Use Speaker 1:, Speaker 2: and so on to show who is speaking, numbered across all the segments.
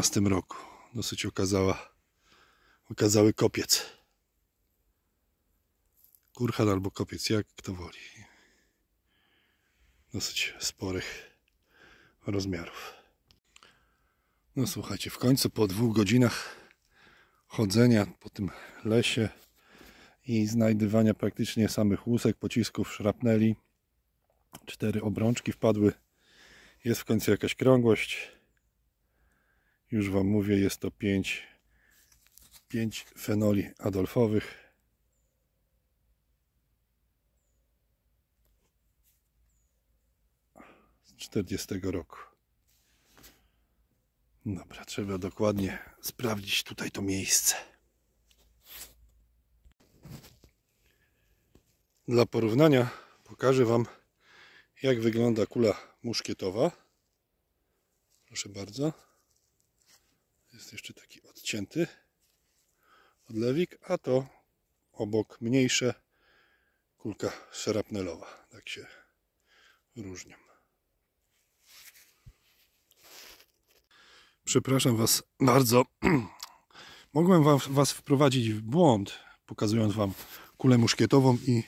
Speaker 1: 2015 roku. Dosyć okazały kopiec. Kurhan albo kopiec, jak kto woli. Dosyć sporych rozmiarów. No słuchajcie, w końcu po 2 godzinach chodzenia po tym lesie i znajdywania praktycznie samych łusek, pocisków, szrapneli, 4 obrączki wpadły. Jest w końcu jakaś krągłość. Już wam mówię, jest to 5 fenoli adolfowych. Z 40 roku. Dobra, trzeba dokładnie sprawdzić tutaj to miejsce. Dla porównania pokażę wam, jak wygląda kula muszkietowa. Proszę bardzo. Jest jeszcze taki odcięty odlewik, a to obok mniejsze kulka szrapnelowa. Tak się różnią. Przepraszam was bardzo. Mogłem was wprowadzić w błąd, pokazując wam kulę muszkietową i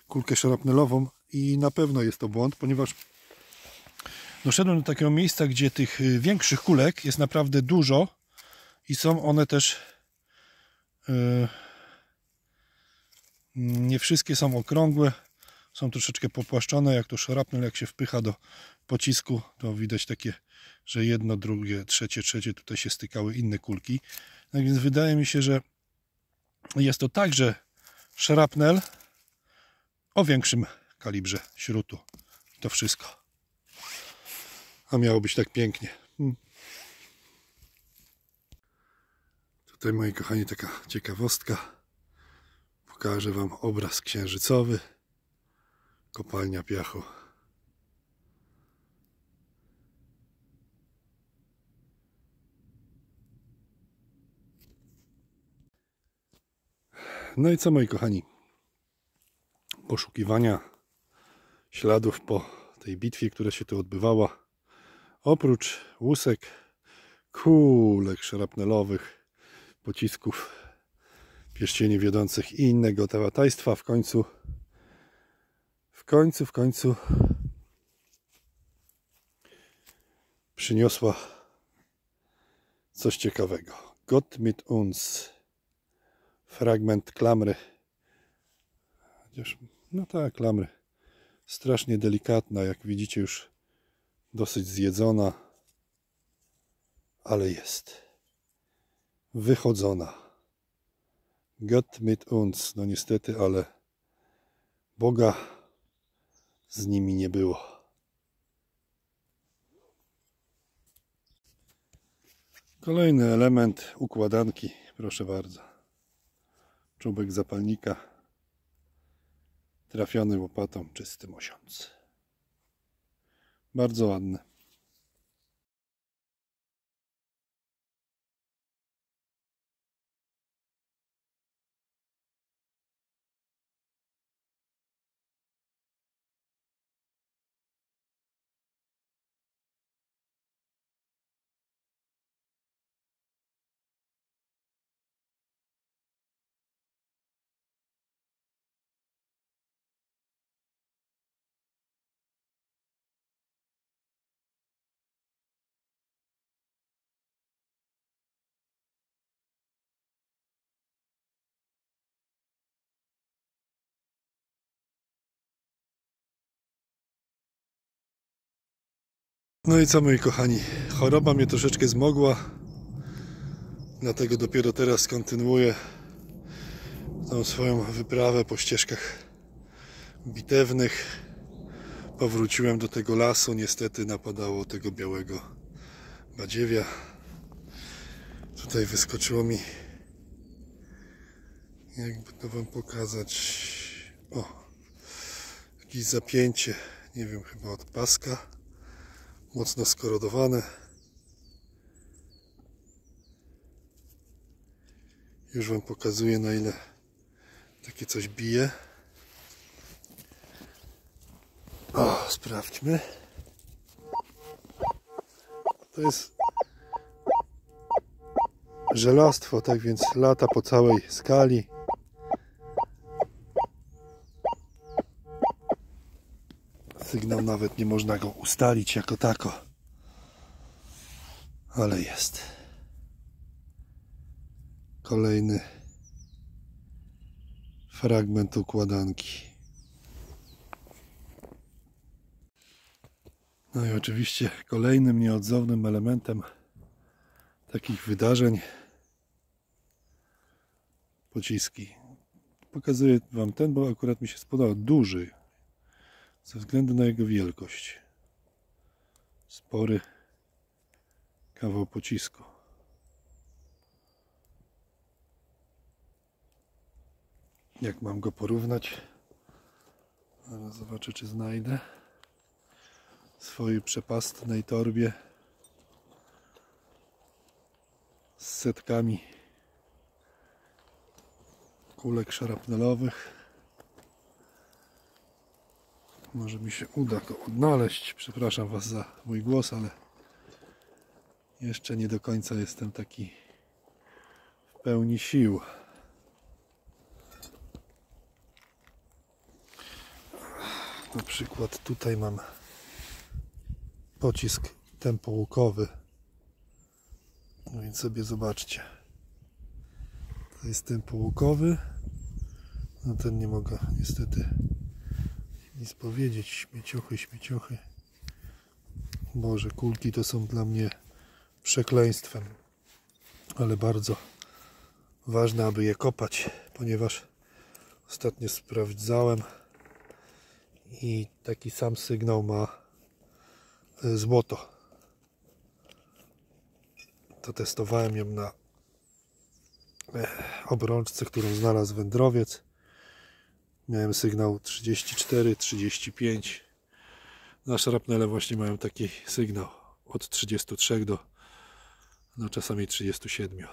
Speaker 1: kulkę szrapnelową, i na pewno jest to błąd, ponieważ doszedłem do takiego miejsca, gdzie tych większych kulek jest naprawdę dużo i są one też nie wszystkie są okrągłe, są troszeczkę popłaszczone, jak to szrapnel, jak się wpycha do pocisku, to widać takie, że jedno, drugie, trzecie tutaj się stykały inne kulki. Tak więc wydaje mi się, że jest to także szrapnel o większym kalibrze śrutu. To wszystko. A miało być tak pięknie. Tutaj, moi kochani, taka ciekawostka. Pokażę wam obraz księżycowy. Kopalnia piachu. No i co, moi kochani? Poszukiwania śladów po tej bitwie, która się tu odbywała. Oprócz łusek, kulek szrapnelowych, pocisków, pierścieni wiodących i innego tałataństwa, w końcu przyniosła coś ciekawego. Gott mit uns. Fragment klamry. Chociaż, no tak, klamry. Strasznie delikatna, jak widzicie, już dosyć zjedzona. Ale jest. Wychodzona. Gott mit uns. No niestety, ale Boga z nimi nie było. Kolejny element układanki. Proszę bardzo. Czubek zapalnika. Trafiony łopatą, czysty mosiąc. Bardzo ładny. No i co, moi kochani, choroba mnie troszeczkę zmogła, dlatego dopiero teraz kontynuuję tą swoją wyprawę po ścieżkach bitewnych. Powróciłem do tego lasu, niestety napadało tego białego badziewia. Tutaj wyskoczyło mi, jakby to wam pokazać, o, jakieś zapięcie, nie wiem, chyba od paska. Mocno skorodowane. Już wam pokazuję, na ile takie coś bije. O, sprawdźmy. To jest żelastwo, tak więc lata po całej skali. Sygnał nawet nie można go ustalić jako tako, ale jest. Kolejny fragment układanki. No i oczywiście kolejnym nieodzownym elementem takich wydarzeń pociski. Pokazuję Wam ten, bo akurat mi się spodobał. Duży ze względu na jego wielkość. Spory kawał pocisku. Jak mam go porównać? Zaraz zobaczę, czy znajdę w swojej przepastnej torbie z setkami kulek szarapnelowych. Może mi się uda go odnaleźć. Przepraszam Was za mój głos, ale jeszcze nie do końca jestem taki w pełni sił. Na przykład tutaj mam pocisk tempołukowy. No więc sobie zobaczcie. To jest tempołukowy. No ten nie mogę niestety nic powiedzieć. Śmieciuchy, śmieciuchy. Boże, kulki to są dla mnie przekleństwem. Ale bardzo ważne, aby je kopać, ponieważ ostatnio sprawdzałem i taki sam sygnał ma złoto. To testowałem ją na obrączce, którą znalazł wędrowiec. Miałem sygnał 34, 35. Na szarapnele właśnie mają taki sygnał od 33 do czasami 37.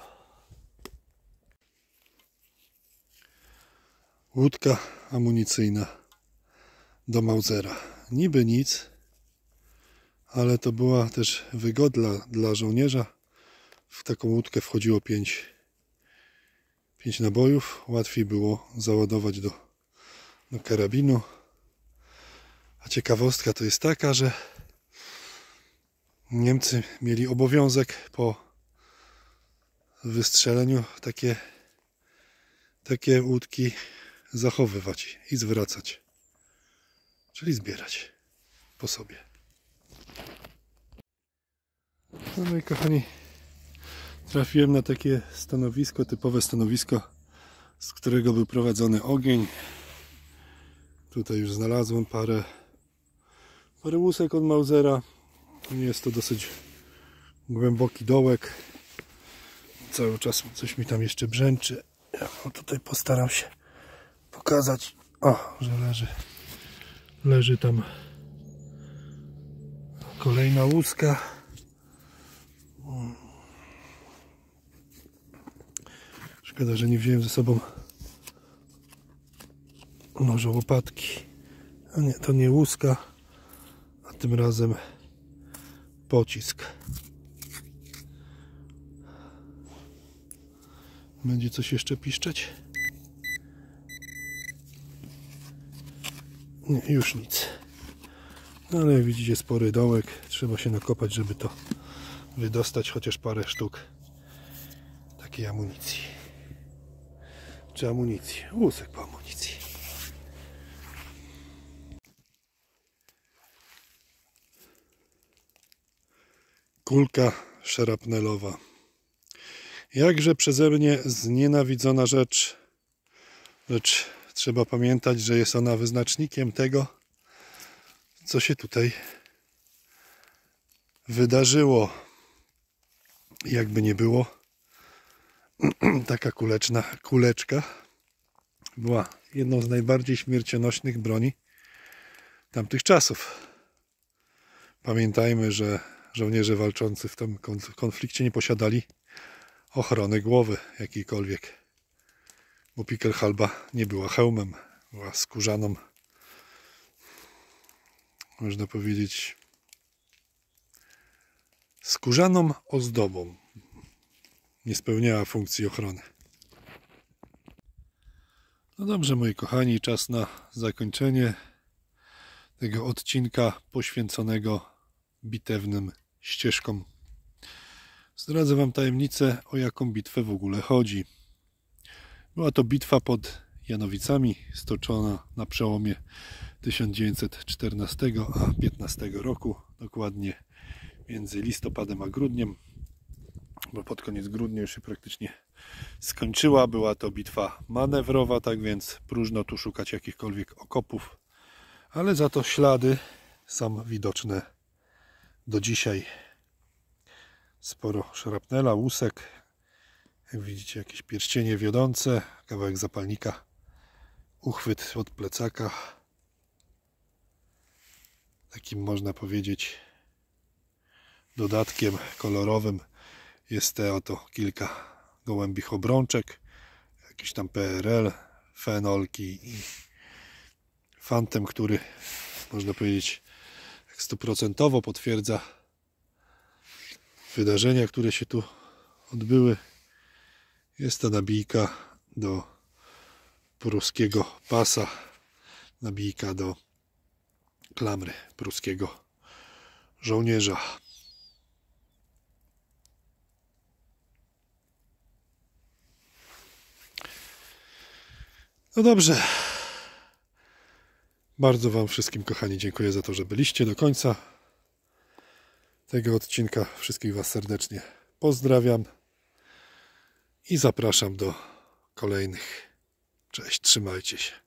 Speaker 1: Łódka amunicyjna do Mausera. Niby nic, ale to była też wygoda dla żołnierza. W taką łódkę wchodziło 5 nabojów. Łatwiej było załadować do karabinu. A ciekawostka to jest taka, że Niemcy mieli obowiązek po wystrzeleniu takie łódki zachowywać i zwracać. Czyli zbierać po sobie. No moi kochani, trafiłem na takie stanowisko, typowe stanowisko, z którego był prowadzony ogień. Tutaj już znalazłem parę łusek od Mausera. Jest to dosyć głęboki dołek. Cały czas coś mi tam jeszcze brzęczy. Ja tutaj postaram się pokazać, że leży tam kolejna łuska. Szkoda, że nie wziąłem ze sobą może łopatki. A nie, to nie łuska, a tym razem pocisk. Będzie coś jeszcze piszczeć? Nie, już nic. No, ale jak widzicie, spory dołek. Trzeba się nakopać, żeby to wydostać chociaż parę sztuk takiej amunicji. Czy amunicji? Łusek po amunicji. Kulka szarapnelowa. Jakże przeze mnie znienawidzona rzecz, lecz trzeba pamiętać, że jest ona wyznacznikiem tego, co się tutaj wydarzyło. Jakby nie było, taka kuleczka była jedną z najbardziej śmiercionośnych broni tamtych czasów. Pamiętajmy, że żołnierze walczący w tym konflikcie nie posiadali ochrony głowy jakiejkolwiek, bo Pickelhalba nie była hełmem, była skórzaną, można powiedzieć, skórzaną ozdobą. nie spełniała funkcji ochrony. No dobrze, moi kochani, czas na zakończenie tego odcinka poświęconego bitewnym ścieżkom. Zdradzę wam tajemnicę, o jaką bitwę w ogóle chodzi. Była to bitwa pod Janowicami, stoczona na przełomie 1914 a 15 roku, dokładnie między listopadem a grudniem, bo pod koniec grudnia już się praktycznie skończyła. Była to bitwa manewrowa, tak więc próżno tu szukać jakichkolwiek okopów, ale za to ślady są widoczne do dzisiaj. Sporo szrapnela, łusek, jak widzicie jakieś pierścienie wiodące, kawałek zapalnika, uchwyt od plecaka. Takim, można powiedzieć, dodatkiem kolorowym jest te oto kilka gołębich obrączek, jakiś tam PRL, fenolki i fantem, który, można powiedzieć, 100% potwierdza wydarzenia, które się tu odbyły. Jest to nabijka do pruskiego pasa, nabijka do klamry pruskiego żołnierza. No dobrze. Bardzo wam wszystkim, kochani, dziękuję za to, że byliście do końca tego odcinka. Wszystkich was serdecznie pozdrawiam i zapraszam do kolejnych. Cześć, trzymajcie się.